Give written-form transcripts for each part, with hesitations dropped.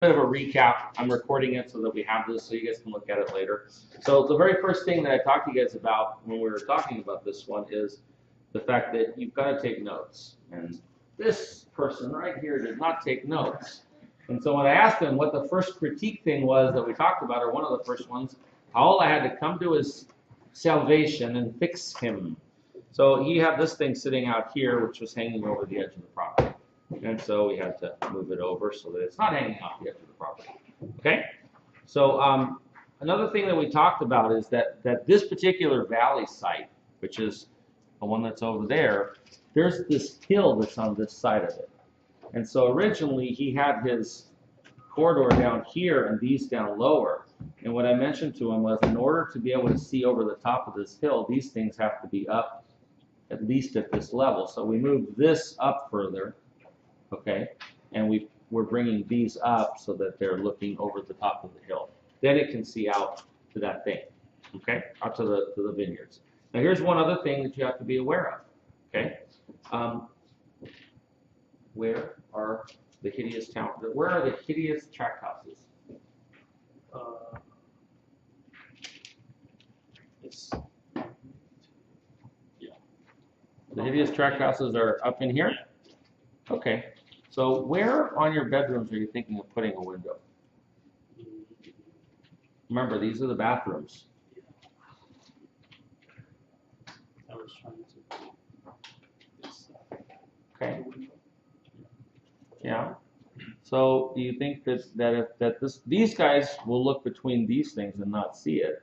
Bit of a recap. I'm recording it so that we have this so you guys can look at it later. So the very first thing that I talked to you guys about when we were talking about this one is the fact that you've got to take notes. And this person right here did not take notes. And so when I asked him what the first critique thing was that we talked about, or one of the first ones, all I had to come to his salvation and fix him. So he had this thing sitting out here, which was hanging over the edge of the property. And so we had to move it over so that it's not hanging off the edge of the property. Okay? So another thing that we talked about is that this particular valley site, which is the one that's over there, there's this hill that's on this side of it. And so originally he had his corridor down here and these down lower. And what I mentioned to him was in order to be able to see over the top of this hill, these things have to be up at least at this level. So we moved this up further. Okay, and we're bringing these up so that they're looking over the top of the hill. Then it can see out to that thing, okay, out to the vineyards. Now here's one other thing that you have to be aware of, okay. Where are the hideous tract houses? The hideous tract houses are up in here. Okay. So where on your bedrooms are you thinking of putting a window? Remember, these are the bathrooms. I was trying to. Okay. Yeah. So do you think that these guys will look between these things and not see it,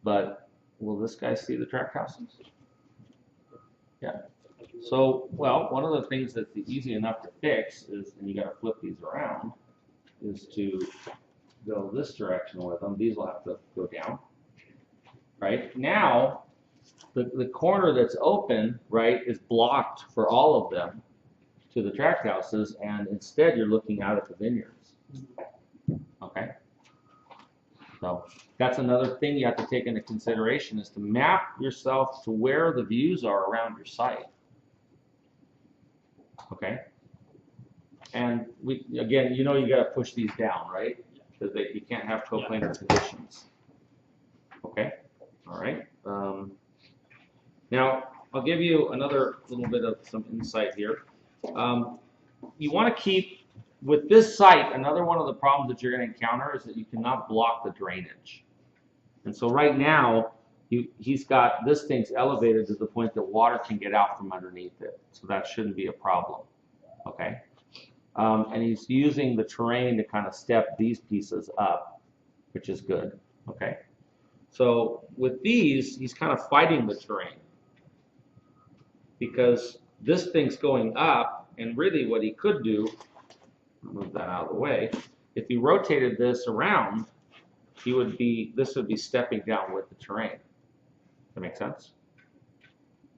but will this guy see the tract houses? Yeah. So, well, one of the things that's easy enough to fix is, and you got to flip these around, is to go this direction with them. These will have to go down. Right? Now, the corner that's open, right, is blocked for all of them to the tract houses, and instead you're looking out at the vineyards. Okay? So, that's another thing you have to take into consideration is to map yourself to where the views are around your site. Okay, and again, you know you got to push these down, right? Because you can't have coplanar conditions. Okay, all right. Now I'll give you another little bit of some insight here. You want to keep with this site. Another one of the problems that you're going to encounter is that you cannot block the drainage. And so right now, he's got this thing's elevated to the point that water can get out from underneath it. So that shouldn't be a problem. Okay? And he's using the terrain to kind of step these pieces up, which is good. Okay? So with these, he's kind of fighting the terrain. Because this thing's going up, and really what he could do, move that out of the way, if he rotated this around, this would be stepping down with the terrain. That makes sense?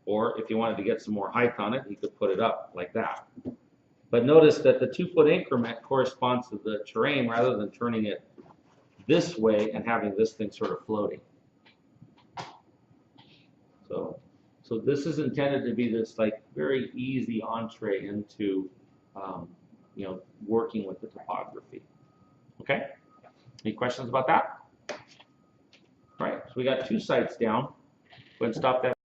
Or if you wanted to get some more height on it, you could put it up like that. But notice that the 2-foot increment corresponds to the terrain rather than turning it this way and having this thing sort of floating. So this is intended to be this like very easy entree into working with the topography. Okay? Any questions about that? All right, so we got 2 sites down. Go ahead and stop that.